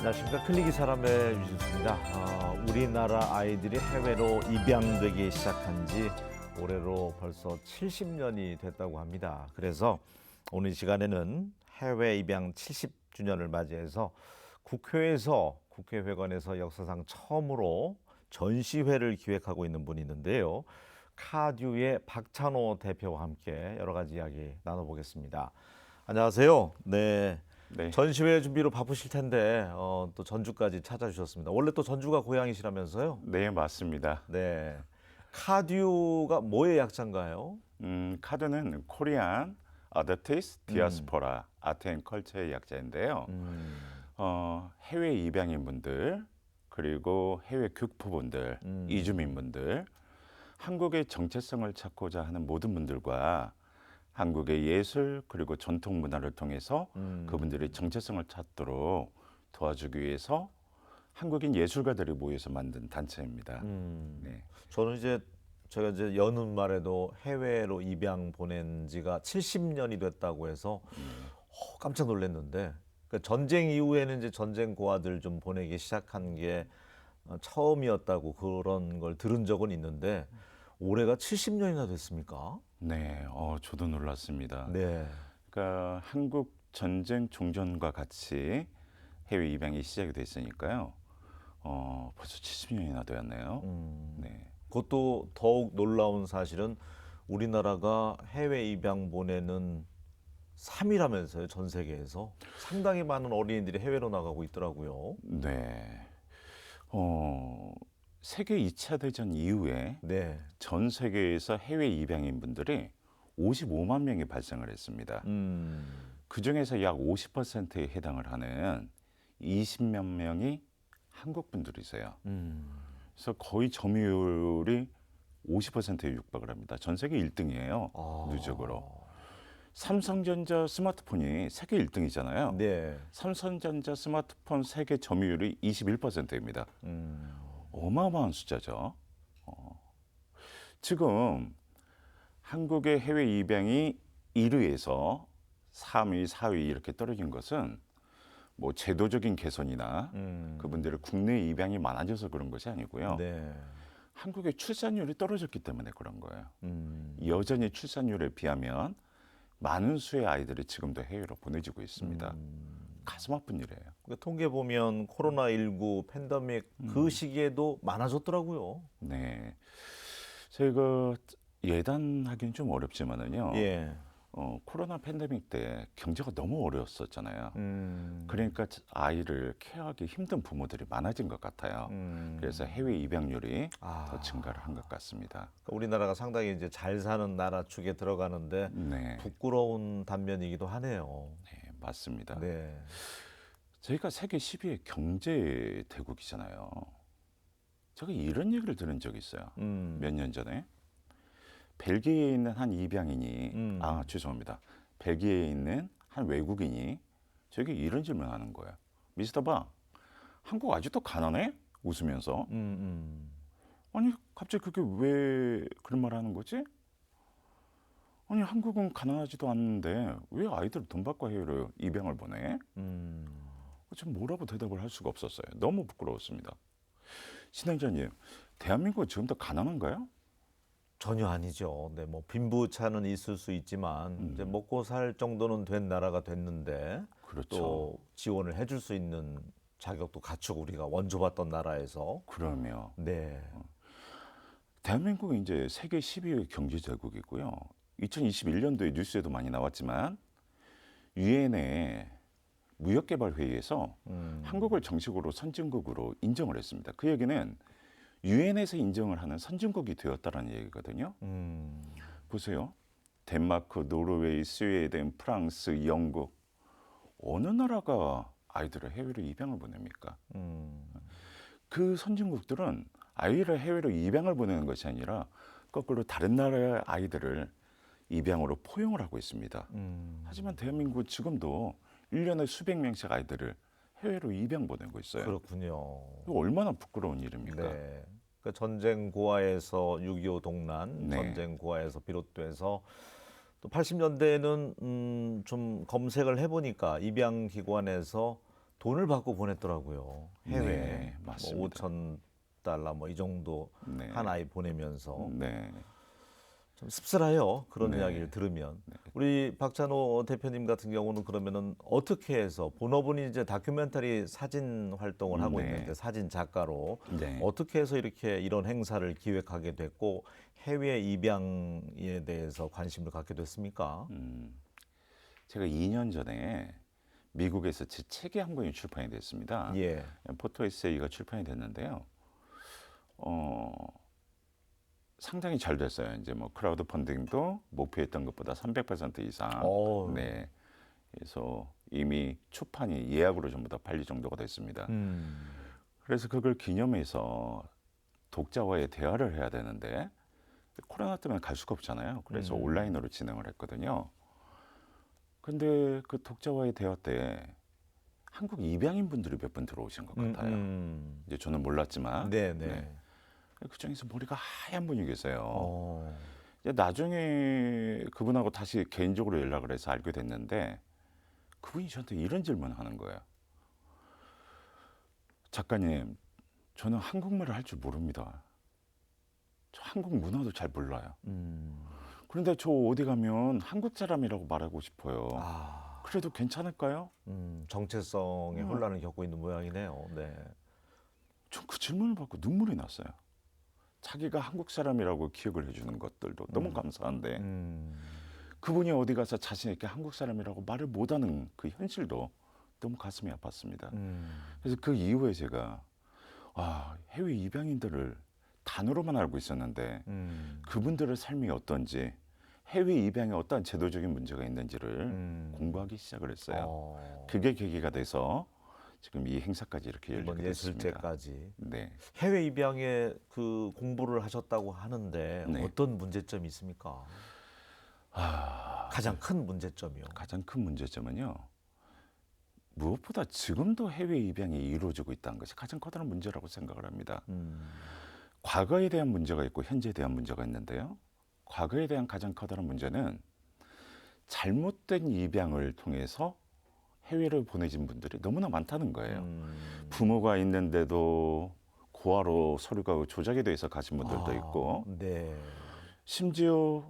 안녕하십니까. 클리기 사람의 유진수입니다. 우리나라 아이들이 해외로 입양되기 시작한 지 올해로 벌써 70년이 됐다고 합니다. 그래서 오늘 이 시간에는 해외 입양 70주년을 맞이해서 국회회관에서 역사상 처음으로 전시회를 기획하고 있는 분이 있는데요. 카듀의 박찬호 대표와 함께 여러 가지 이야기 나눠보겠습니다. 안녕하세요. 네. 네, 전시회 준비로 바쁘실 텐데 또 전주까지 찾아주셨습니다. 원래 또 전주가 고향이시라면서요? 네, 맞습니다. 네. 카듀가 뭐의 약자인가요? 카드는 코리안 아더티스 디아스포라 아트 앤 컬처의 약자인데요. 해외 입양인분들 그리고 해외 교포분들, 이주민분들, 한국의 정체성을 찾고자 하는 모든 분들과 한국의 예술 그리고 전통 문화를 통해서 그분들의 정체성을 찾도록 도와주기 위해서 한국인 예술가들이 모여서 만든 단체입니다. 네. 저는 제가 이제 여는 말에도 해외로 입양 보낸 지가 70년이 됐다고 해서 깜짝 놀랐는데, 그러니까 전쟁 이후에는 이제 전쟁 고아들 좀 보내기 시작한 게 처음이었다고 그런 걸 들은 적은 있는데 올해가 70년이나 됐습니까? 네, 저도 놀랐습니다. 네. 그러니까 한국 전쟁 종전과 같이 해외 입양이 시작이 됐으니까요. 벌써 70년이나 되었네요. 네, 그것도 더욱 놀라운 사실은 우리나라가 해외 입양 보내는 3위라면서요, 전 세계에서. 상당히 많은 어린이들이 해외로 나가고 있더라고요. 네. 세계 2차 대전 이후에 네. 전 세계에서 해외 입양인 분들이 55만 명이 발생을 했습니다. 그 중에서 약 50%에 해당을 하는 20몇 명이 한국 분들이세요. 그래서 거의 점유율이 50%에 육박을 합니다. 전 세계 1등이에요. 누적으로. 삼성전자 스마트폰이 세계 1등이잖아요. 네. 삼성전자 스마트폰 세계 점유율이 21%입니다. 어마어마한 숫자죠. 지금 한국의 해외 입양이 1위에서 3위, 4위 이렇게 떨어진 것은 뭐 제도적인 개선이나 그분들의 국내 입양이 많아져서 그런 것이 아니고요. 네. 한국의 출산율이 떨어졌기 때문에 그런 거예요. 여전히 출산율에 비하면 많은 수의 아이들이 지금도 해외로 보내지고 있습니다. 가슴 아픈 일이에요. 그러니까 통계 보면 코로나19 팬데믹 그 시기에도 많아졌더라고요. 네, 저희가 예단하기는 좀 어렵지만은요. 예. 코로나 팬데믹 때 경제가 너무 어려웠었잖아요. 그러니까 아이를 케어하기 힘든 부모들이 많아진 것 같아요. 그래서 해외 입양률이 더 증가를 한 것 같습니다. 그러니까 우리나라가 상당히 이제 잘 사는 나라 축에 들어가는데 네, 부끄러운 단면이기도 하네요. 네, 맞습니다. 네. 저희가 세계 10위의 경제 대국이잖아요. 제가 이런 얘기를 들은 적이 있어요. 몇 년 전에 벨기에에 있는 한 입양인이 죄송합니다. 벨기에에 있는 한 외국인이 저에게 이런 질문을 하는 거예요. 미스터 바, 한국 아직도 가난해? 웃으면서. 아니 갑자기 그게 왜 그런 말 하는 거지? 아니 한국은 가난하지도 않는데 왜 아이들 돈 받고 해외로 입양을 보내? 좀 뭐라고 대답을 할 수가 없었어요. 너무 부끄러웠습니다. 신행자님, 대한민국은 지금도 가난한가요? 전혀 아니죠. 네, 뭐 빈부차는 있을 수 있지만 이제 먹고 살 정도는 된 나라가 됐는데 그렇죠. 또 지원을 해줄 수 있는 자격도 갖추고 우리가 원조받던 나라에서 그러면 네. 대한민국은 이제 세계 10위의 경제 대국이고요. 2021년도에 뉴스에도 많이 나왔지만 유엔의 무역개발회의에서 한국을 정식으로 선진국으로 인정을 했습니다. 그 얘기는 유엔에서 인정을 하는 선진국이 되었다는 얘기거든요. 보세요. 덴마크, 노르웨이, 스웨덴, 프랑스, 영국 어느 나라가 아이들을 해외로 입양을 보냅니까? 그 선진국들은 아이를 해외로 입양을 보내는 것이 아니라 거꾸로 다른 나라의 아이들을 입양으로 포용을 하고 있습니다. 하지만 대한민국은 지금도 1년에 수백 명씩 아이들을 해외로 입양 보내고 있어요. 그렇군요. 이거 얼마나 부끄러운 일입니까? 네. 그 전쟁 고아에서 6.25 동란, 네. 전쟁 고아에서 비롯돼서 또 80년대에는 좀 검색을 해보니까 입양 기관에서 돈을 받고 보냈더라고요. 해외에. 네, 뭐 맞습니다. 5천 달러 뭐 이 정도 네. 한 아이 보내면서 네. 좀 씁쓸해요. 그런 네. 이야기를 들으면. 우리 박찬호 대표님 같은 경우는 그러면은 어떻게 해서 본업은 이제 다큐멘터리 사진 활동을 하고 네. 있는데 사진 작가로 네. 어떻게 해서 이렇게 이런 행사를 기획하게 됐고 해외 입양에 대해서 관심을 갖게 됐습니까? 제가 2년 전에 미국에서 제 책이 한 권이 출판이 됐습니다. 예. 포토 에세이가 출판이 됐는데요. 어, 상당히 잘 됐어요. 이제 뭐 크라우드 펀딩도 목표했던 것보다 300% 이상. 어. 네. 그래서 이미 초판이 예약으로 전부 다 팔릴 정도가 됐습니다. 그래서 그걸 기념해서 독자와의 대화를 해야 되는데 코로나 때문에 갈 수가 없잖아요. 그래서 온라인으로 진행을 했거든요. 근데 그 독자와의 대화 때 한국 입양인 분들이 몇 분 들어오신 것 같아요. 이제 저는 몰랐지만 네네. 네. 그 중에서 머리가 하얀 분이 계세요. 어. 이제 나중에 그분하고 다시 개인적으로 연락을 해서 알게 됐는데 그분이 저한테 이런 질문을 하는 거예요. 작가님, 저는 한국말을 할 줄 모릅니다. 저 한국 문화도 잘 몰라요. 그런데 저 어디 가면 한국 사람이라고 말하고 싶어요. 아. 그래도 괜찮을까요? 정체성의 혼란을 겪고 있는 모양이네요. 네. 전 그 질문을 받고 눈물이 났어요. 자기가 한국 사람이라고 기억을 해주는 것들도 너무 감사한데 그분이 어디 가서 자신 있게 한국 사람이라고 말을 못하는 그 현실도 너무 가슴이 아팠습니다. 그래서 그 이후에 제가 해외 입양인들을 단어로만 알고 있었는데 그분들의 삶이 어떤지 해외 입양에 어떠한 제도적인 문제가 있는지를 공부하기 시작을 했어요. 그게 계기가 돼서 지금 이 행사까지 이렇게 열리게 이번 됐습니다. 예술제까지 네. 해외 입양에 그 공부를 하셨다고 하는데 네. 어떤 문제점이 있습니까? 가장 큰 문제점이요. 가장 큰 문제점은요. 무엇보다 지금도 해외 입양이 이루어지고 있다는 것이 가장 커다란 문제라고 생각을 합니다. 과거에 대한 문제가 있고 현재에 대한 문제가 있는데요. 과거에 대한 가장 커다란 문제는 잘못된 입양을 통해서 해외로 보내진 분들이 너무나 많다는 거예요. 부모가 있는데도 고아로 서류가 조작이 돼서 가신 분들도 있고 네. 심지어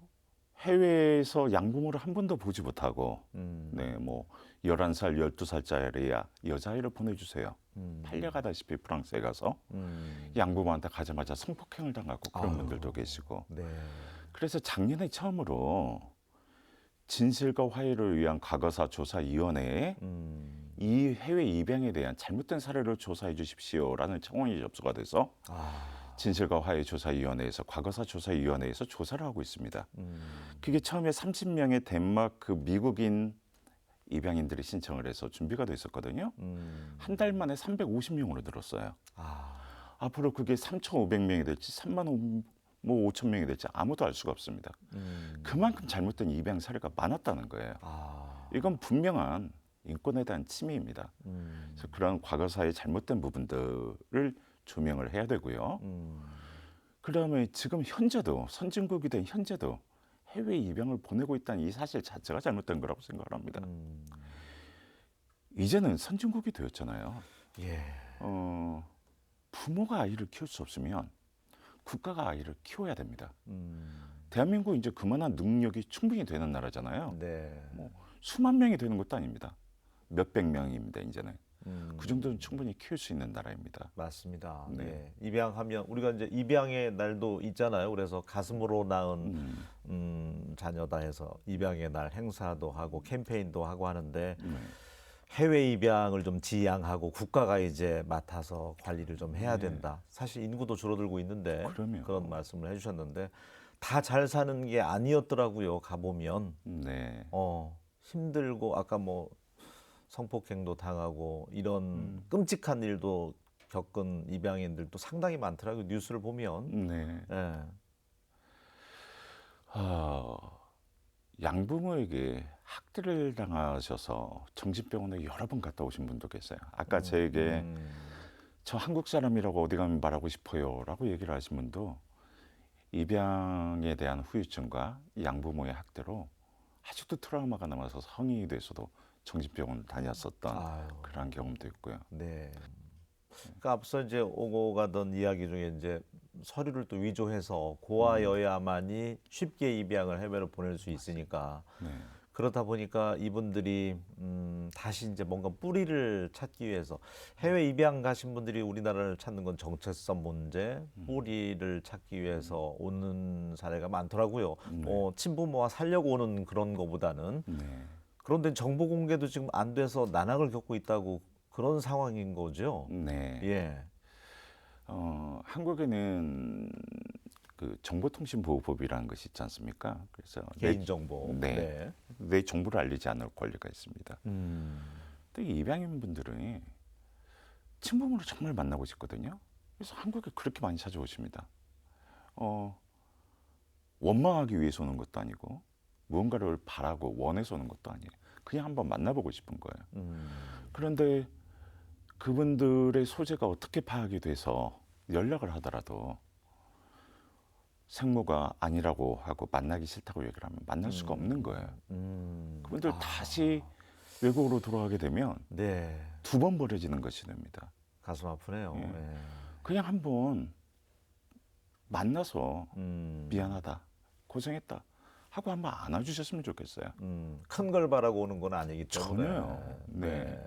해외에서 양부모를 한 번도 보지 못하고 네, 뭐 11살, 12살짜리 여자아이를 보내주세요. 팔려가다시피 프랑스에 가서 양부모한테 가자마자 성폭행을 당하고 그런 분들도 계시고 네. 그래서 작년에 처음으로 진실과 화해를 위한 과거사 조사위원회에 이 해외 입양에 대한 잘못된 사례를 조사해 주십시오라는 청원이 접수가 돼서 진실과 화해 조사위원회에서 과거사 조사위원회에서 조사를 하고 있습니다. 그게 처음에 30명의 덴마크 미국인 입양인들이 신청을 해서 준비가 돼 있었거든요. 한 달 만에 350명으로 늘었어요. 앞으로 그게 3,500명이 될지 35,000명이 될지 아무도 알 수가 없습니다. 그만큼 잘못된 입양 사례가 많았다는 거예요. 이건 분명한 인권에 대한 침해입니다. 그래서 그런 과거사의 잘못된 부분들을 조명을 해야 되고요. 그다음에 지금 현재도 선진국이 된 현재도 해외 입양을 보내고 있다는 이 사실 자체가 잘못된 거라고 생각을 합니다. 이제는 선진국이 되었잖아요. 예. 부모가 아이를 키울 수 없으면 국가가 아이를 키워야 됩니다. 대한민국 이제 그만한 능력이 충분히 되는 나라잖아요. 네. 뭐 수만 명이 되는 것도 아닙니다. 몇백 명입니다. 이제는 그 정도는 충분히 키울 수 있는 나라입니다. 맞습니다. 네. 네. 입양하면 우리가 이제 입양의 날도 있잖아요. 그래서 가슴으로 낳은 자녀다 해서 입양의 날 행사도 하고 캠페인도 하고 하는데 해외 입양을 좀 지양하고 국가가 이제 맡아서 관리를 좀 해야 된다. 사실 인구도 줄어들고 있는데 그럼요. 그런 말씀을 해주셨는데 다 잘 사는 게 아니었더라고요. 가보면 네. 힘들고 아까 뭐 성폭행도 당하고 이런 끔찍한 일도 겪은 입양인들도 상당히 많더라고요. 뉴스를 보면. 네. 예. 양부모에게 학대를 당하셔서 정신병원에 여러 번 갔다 오신 분도 계세요. 아까 저에게 저 한국 사람이라고 어디 가면 말하고 싶어요라고 얘기를 하신 분도 입양에 대한 후유증과 양부모의 학대로 아직도 트라우마가 남아서 성인이 돼서도 정신병원을 다녔었던 아유. 그런 경험도 있고요. 네. 그러니까 앞서 이제 오고 가던 이야기 중에 이제 서류를 또 위조해서 고아여야만이 쉽게 입양을 해외로 보낼 수 있으니까 네. 그러다 보니까 이분들이 다시 이제 뭔가 뿌리를 찾기 위해서 해외 입양 가신 분들이 우리나라를 찾는 건 정체성 문제, 뿌리를 찾기 위해서 오는 사례가 많더라고요. 친부모와 살려고 오는 그런 거보다는 네. 그런데 정보 공개도 지금 안 돼서 난항을 겪고 있다고 그런 상황인 거죠. 네. 예. 한국에는 그 정보통신보호법이라는 것이 있지 않습니까? 그래서 개인정보. 네. 내 정보를 알리지 않을 권리가 있습니다. 음. 근데 이 입양인 분들은 친부모를 정말 만나고 싶거든요. 그래서 한국에 그렇게 많이 찾아오십니다. 원망하기 위해서 오는 것도 아니고 무언가를 바라고 원해서 오는 것도 아니에요. 그냥 한번 만나보고 싶은 거예요. 그런데 그분들의 소재가 어떻게 파악이 돼서 연락을 하더라도 생모가 아니라고 하고 만나기 싫다고 얘기를 하면 만날 수가 없는 거예요. 그분들 다시 외국으로 돌아가게 되면 네. 2번 버려지는 것이 됩니다. 가슴 아프네요. 예. 예. 그냥 한번 만나서 음. 미안하다, 고생했다 하고 한번 안아주셨으면 좋겠어요. 큰 걸 바라고 오는 건 아니기 때문에. 전혀요. 네.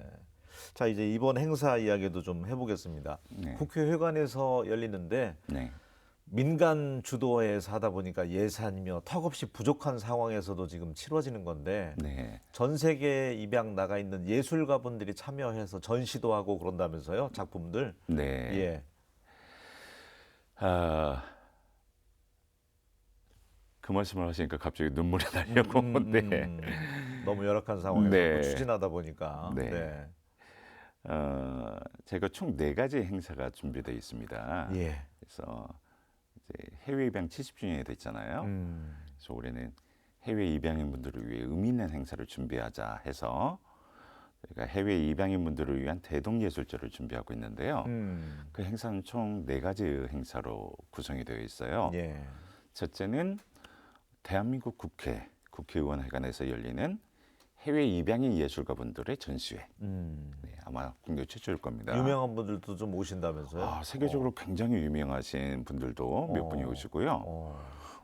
자, 이제 이번 행사 이야기도 좀 해보겠습니다. 네. 국회회관에서 열리는데 네. 민간 주도에서 하다 보니까 예산이며 턱없이 부족한 상황에서도 지금 치러지는 건데 네. 전 세계 입양 나가 있는 예술가분들이 참여해서 전시도 하고 그런다면서요, 작품들. 네. 예. 그 말씀을 하시니까 갑자기 눈물이 나려고. 네. 너무 열악한 상황에서 네. 또 추진하다 보니까. 네. 네. 제가 총 4가지 행사가 준비되어 있습니다. 예. 그래서 이제 해외 입양 70주년이 됐잖아요. 그래서 올해는 해외 입양인 분들을 위해 의미 있는 행사를 준비하자 해서 저희가 해외 입양인 분들을 위한 대동예술제를 준비하고 있는데요. 그 행사는 총 4가지 행사로 구성이 되어 있어요. 예. 첫째는 대한민국 국회의원회관에서 열리는 해외 입양인 예술가분들의 전시회. 네, 아마 국내 최초일 겁니다. 유명한 분들도 좀 오신다면서요? 세계적으로 굉장히 유명하신 분들도 몇 분이 오시고요.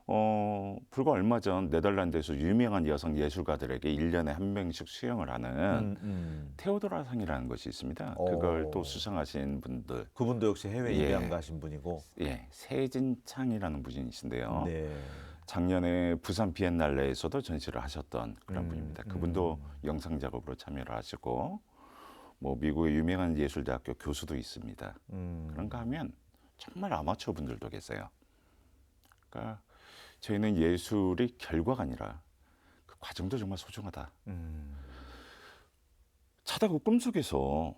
어. 불과 얼마 전 네덜란드에서 유명한 여성 예술가들에게 1년에 한 명씩 수영을 하는 테오도라상이라는 것이 있습니다. 그걸 또 수상하신 분들. 그분도 역시 해외 예. 입양 가신 분이고. 예, 세진창이라는 분이신데요. 네. 작년에 부산 비엔날레에서도 전시를 하셨던 그런 분입니다. 그분도 영상 작업으로 참여를 하시고 뭐 미국의 유명한 예술대학교 교수도 있습니다. 그런가 하면 정말 아마추어 분들도 계세요. 그러니까 저희는 예술이 결과가 아니라 그 과정도 정말 소중하다. 자다가 꿈속에서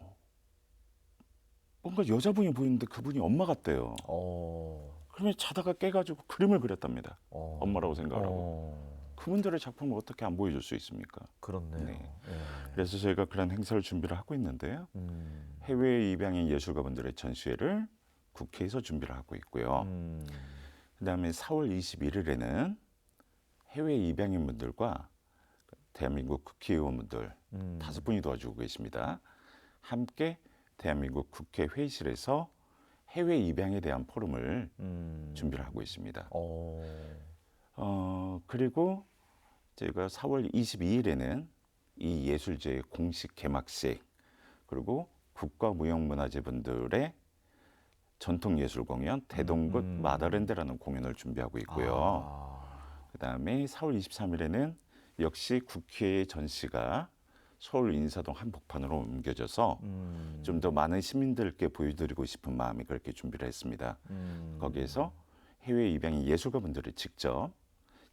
뭔가 여자분이 보이는데 그분이 엄마 같대요. 그러면 자다가 깨가지고 그림을 그렸답니다. 엄마라고 생각하고. 그분들의 작품을 어떻게 안 보여줄 수 있습니까? 그렇네요. 네. 예. 그래서 저희가 그런 행사를 준비를 하고 있는데요. 해외 입양인 예술가분들의 전시회를 국회에서 준비를 하고 있고요. 그다음에 4월 21일에는 해외 입양인 분들과 대한민국 국회의원분들 5분이 도와주고 계십니다. 함께 대한민국 국회 회의실에서 해외 입양에 대한 포럼을 준비를 하고 있습니다. 그리고 저희가 4월 22일에는 이 예술제의 공식 개막식 그리고 국가무형문화재분들의 전통예술 공연 대동극 마더랜드라는 공연을 준비하고 있고요. 그다음에 4월 23일에는 역시 국회의 전시가 서울 인사동 한복판으로 옮겨져서 좀 더 많은 시민들께 보여드리고 싶은 마음이 그렇게 준비를 했습니다. 거기에서 해외 입양인 예술가분들이 직접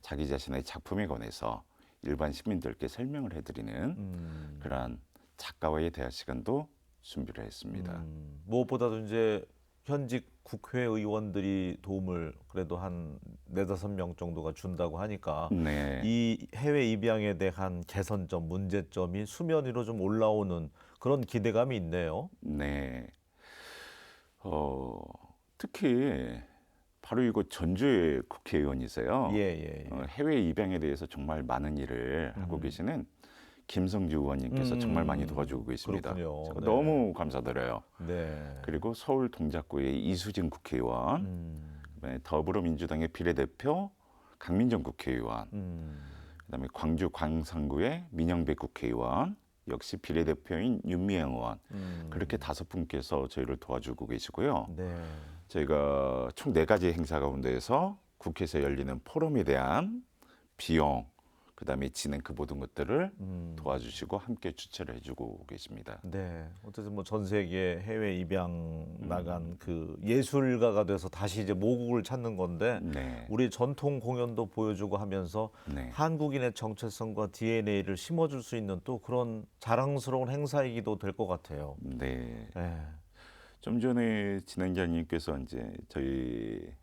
자기 자신의 작품에 관해서 일반 시민들께 설명을 해드리는 그러한 작가와의 대화 시간도 준비를 했습니다. 무엇보다도 이제 현직 국회의원들이 도움을 그래도 한 4-5명 정도가 준다고 하니까 네. 이 해외 입양에 대한 개선점, 문제점이 수면 위로 좀 올라오는 그런 기대감이 있네요. 네. 특히 바로 이곳 전주의 국회의원이세요. 예. 해외 입양에 대해서 정말 많은 일을 하고 계시는 김성주 의원님께서 정말 많이 도와주고 계십니다. 그렇군요. 제가 네. 너무 감사드려요. 네. 그리고 서울 동작구의 이수진 국회의원, 그다음에 더불어민주당의 비례대표 강민정 국회의원, 그다음에 광주 광산구의 민영배 국회의원, 역시 비례대표인 윤미향 의원, 그렇게 5분께서 저희를 도와주고 계시고요. 네. 저희가 총 4가지 행사 가운데에서 국회에서 열리는 포럼에 대한 비용, 그다음에 진행 그 모든 것들을 도와주시고 함께 주최를 해주고 계십니다. 네. 어쨌든 뭐 전 세계 해외 입양 나간 그 예술가가 돼서 다시 이제 모국을 찾는 건데 네, 우리 전통 공연도 보여주고 하면서 네, 한국인의 정체성과 DNA를 심어줄 수 있는 또 그런 자랑스러운 행사이기도 될 것 같아요. 네. 네. 좀 전에 진행자님께서 이제 저희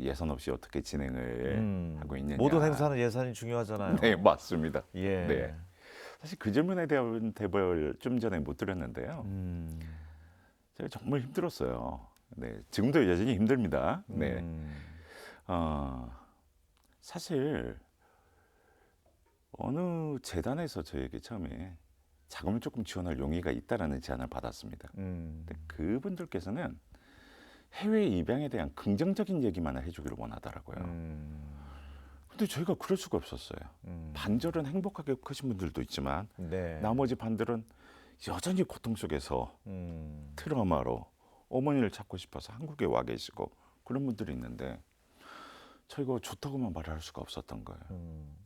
예산 없이 어떻게 진행을 하고 있느냐. 모든 행사는 예산이 중요하잖아요. 네, 맞습니다. 예. 네. 사실 그 질문에 대한 대답을 좀 전에 못 드렸는데요. 제가 정말 힘들었어요. 네, 지금도 여전히 힘듭니다. 네. 사실 어느 재단에서 저에게 처음에 자금을 조금 지원할 용의가 있다라는 제안을 받았습니다. 근데 그분들께서는 해외 입양에 대한 긍정적인 얘기만 해주기를 원하더라고요. 근데 저희가 그럴 수가 없었어요. 반절은 행복하게 크신 분들도 있지만 네. 나머지 반들은 여전히 고통 속에서 트라우마로 어머니를 찾고 싶어서 한국에 와 계시고 그런 분들이 있는데 저희가 좋다고만 말할 수가 없었던 거예요.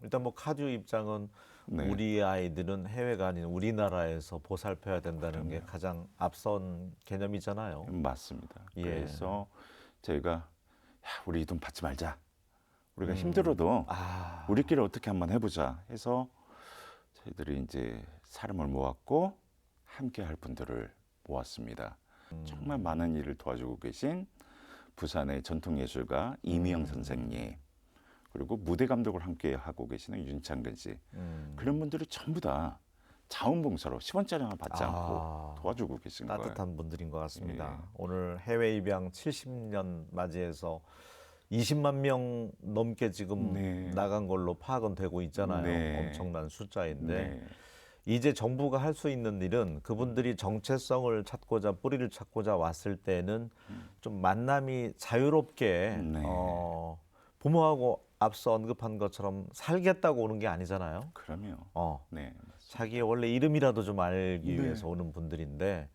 일단 뭐 카드 입장은 네. 우리 아이들은 해외가 아닌 우리나라에서 보살펴야 된다는 게 가장 앞선 개념이잖아요. 맞습니다. 예. 그래서 저희가 야, 우리 이 돈 받지 말자. 우리가 힘들어도 우리끼리 어떻게 한번 해보자 해서 저희들이 이제 사람을 모았고 함께 할 분들을 모았습니다. 정말 많은 일을 도와주고 계신 부산의 전통예술가 이미영 선생님, 그리고 무대 감독을 함께 하고 계시는 윤창근 씨, 그런 분들이 전부 다 자원봉사로 10원짜리 하나 받지 않고 도와주고 계신 거예요. 따뜻한 분들인 것 같습니다. 예. 오늘 해외 입양 70년 맞이해서 20만 명 넘게 지금 네. 나간 걸로 파악은 되고 있잖아요. 네. 엄청난 숫자인데 네. 이제 정부가 할 수 있는 일은 그분들이 정체성을 찾고자 뿌리를 찾고자 왔을 때는 좀 만남이 자유롭게 네. 부모하고 앞서 언급한 것처럼 살겠다고 오는 게 아니잖아요. 그럼요. 네. 자기의 원래 이름이라도 좀 알기 네. 위해서 오는 분들인데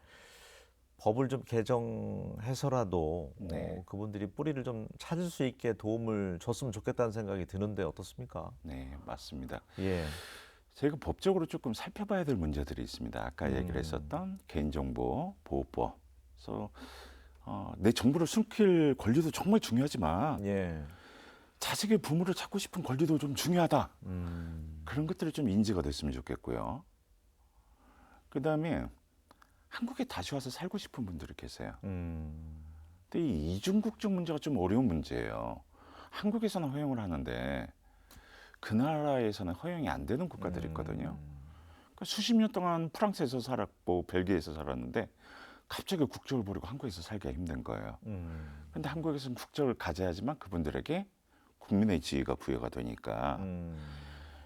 법을 좀 개정해서라도 네. 그분들이 뿌리를 좀 찾을 수 있게 도움을 줬으면 좋겠다는 생각이 드는데 어떻습니까? 네, 맞습니다. 예. 저희가 법적으로 조금 살펴봐야 될 문제들이 있습니다. 아까 얘기를 했었던 개인정보 보호법. 그래서 내 정보를 숨길 권리도 정말 중요하지만 예. 자식의 부모를 찾고 싶은 권리도 좀 중요하다. 그런 것들이 좀 인지가 됐으면 좋겠고요. 그다음에 한국에 다시 와서 살고 싶은 분들이 계세요. 근데 이 이중국적 문제가 좀 어려운 문제예요. 한국에서는 허용을 하는데 그 나라에서는 허용이 안 되는 국가들이 있거든요. 그러니까 수십 년 동안 프랑스에서 살았고 벨기에에서 살았는데 갑자기 국적을 버리고 한국에서 살기가 힘든 거예요. 그런데 한국에서는 국적을 가져야지만 그분들에게 국민의 지위가 부여가 되니까.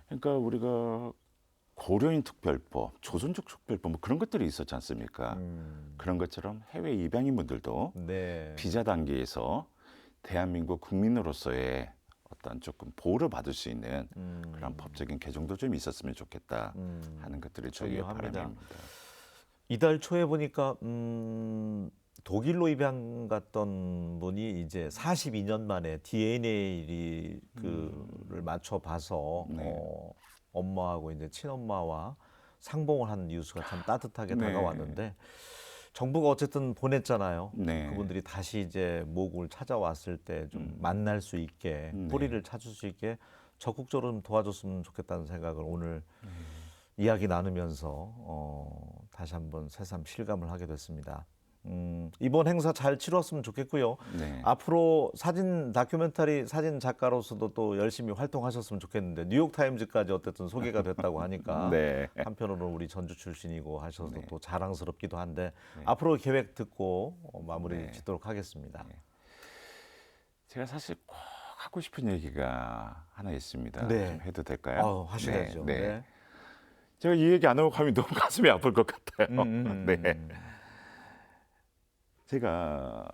그러니까 우리가 고려인 특별법, 조선족 특별법 뭐 그런 것들이 있었지 않습니까? 그런 것처럼 해외 입양인 분들도 네. 비자 단계에서 대한민국 국민으로서의 어떤 조금 보호를 받을 수 있는 그런 법적인 개정도 좀 있었으면 좋겠다 하는 것들이 저희의 중요합니다. 바람입니다. 이달 초에 보니까 독일로 입양 갔던 분이 이제 42년 만에 DNA를 맞춰 봐서 네. 엄마하고 이제 친엄마와 상봉을 한 뉴스가 참 따뜻하게 네. 다가왔는데 정부가 어쨌든 보냈잖아요. 네. 그분들이 다시 이제 모국을 찾아왔을 때 좀 만날 수 있게 뿌리를 찾을 수 있게 적극적으로 좀 도와줬으면 좋겠다는 생각을 오늘 이야기 나누면서 다시 한번 새삼 실감을 하게 됐습니다. 이번 행사 잘 치렀으면 좋겠고요. 네. 앞으로 사진 다큐멘터리 사진 작가로서도 또 열심히 활동하셨으면 좋겠는데 뉴욕 타임즈까지 어쨌든 소개가 됐다고 하니까 네. 한편으로는 우리 전주 출신이고 하셔서 또 자랑스럽기도 한데 앞으로 계획 듣고 마무리 네. 짓도록 하겠습니다. 제가 사실 꼭 하고 싶은 얘기가 하나 있습니다. 네. 좀 해도 될까요? 하셔야죠. 네. 네. 제가 이 얘기 안 하고 가면 너무 가슴이 아플 것 같아요. 네. 음. 제가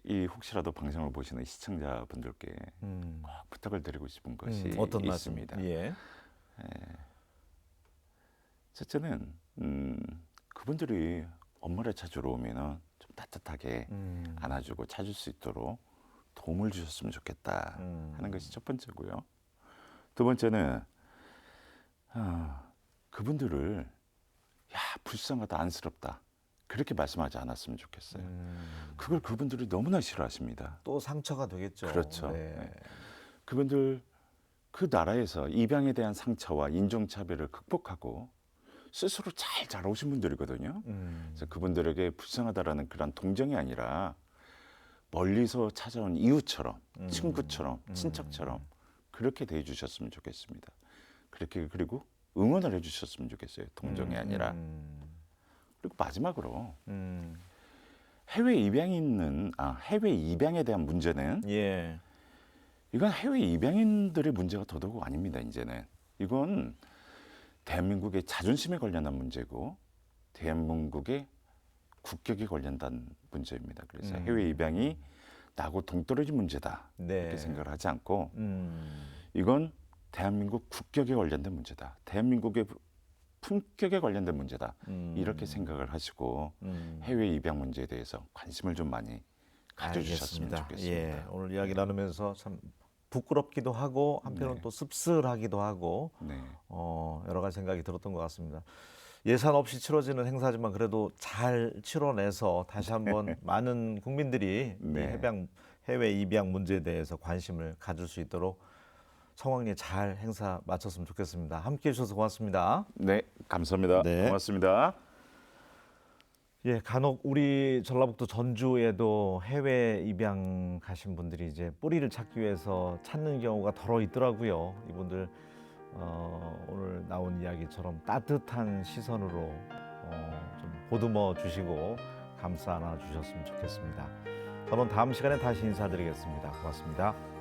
이 혹시라도 방송을 보시는 시청자분들께 음. 꼭 부탁을 드리고 싶은 것이 어떤 있습니다. 말씀? 예. 첫째는 그분들이 엄마를 찾으러 오면은 좀 따뜻하게 안아주고 찾을 수 있도록 도움을 주셨으면 좋겠다 하는 것이 첫 번째고요. 두 번째는 그분들을 야 불쌍하다 안쓰럽다 그렇게 말씀하지 않았으면 좋겠어요. 그걸 그분들이 너무나 싫어하십니다. 또 상처가 되겠죠. 그렇죠. 네. 네. 그분들 그 나라에서 입양에 대한 상처와 인종차별을 극복하고 스스로 잘 자라오신 분들이거든요. 그래서 그분들에게 불쌍하다라는 그런 동정이 아니라 멀리서 찾아온 이웃처럼, 친구처럼, 친척처럼 그렇게 대해 주셨으면 좋겠습니다. 그렇게 그리고 응원을 해 주셨으면 좋겠어요. 동정이 아니라. 그리고 마지막으로 해외 입양에 대한 문제는 예. 이건 해외 입양인들의 문제가 더더욱 아닙니다. 이제는 이건 대한민국의 자존심에 관련한 문제고 대한민국의 국격에 관련된 문제입니다. 그래서 해외 입양이 나하고 동떨어진 문제다 네. 이렇게 생각을 하지 않고 이건 대한민국 국격에 관련된 문제다. 대한민국의 품격에 관련된 문제다. 이렇게 생각을 하시고 해외 입양 문제에 대해서 관심을 좀 많이 가져주셨으면 알겠습니다. 좋겠습니다. 예. 오늘 이야기 나누면서 참 부끄럽기도 하고 한편은 네. 또 씁쓸하기도 하고 네. 여러 가지 생각이 들었던 것 같습니다. 예산 없이 치러지는 행사지만 그래도 잘 치러내서 다시 한번 많은 국민들이 네. 이 해외 입양 문제에 대해서 관심을 가질 수 있도록 성황리에 잘 행사 마쳤으면 좋겠습니다. 함께해 주셔서 고맙습니다. 네, 감사합니다. 네. 고맙습니다. 예, 간혹 우리 전라북도 전주에도 해외 입양 가신 분들이 이제 뿌리를 찾기 위해서 찾는 경우가 더러 있더라고요. 이분들 오늘 나온 이야기처럼 따뜻한 시선으로 좀 보듬어 주시고 감싸 안아 주셨으면 좋겠습니다. 저는 다음 시간에 다시 인사드리겠습니다. 고맙습니다.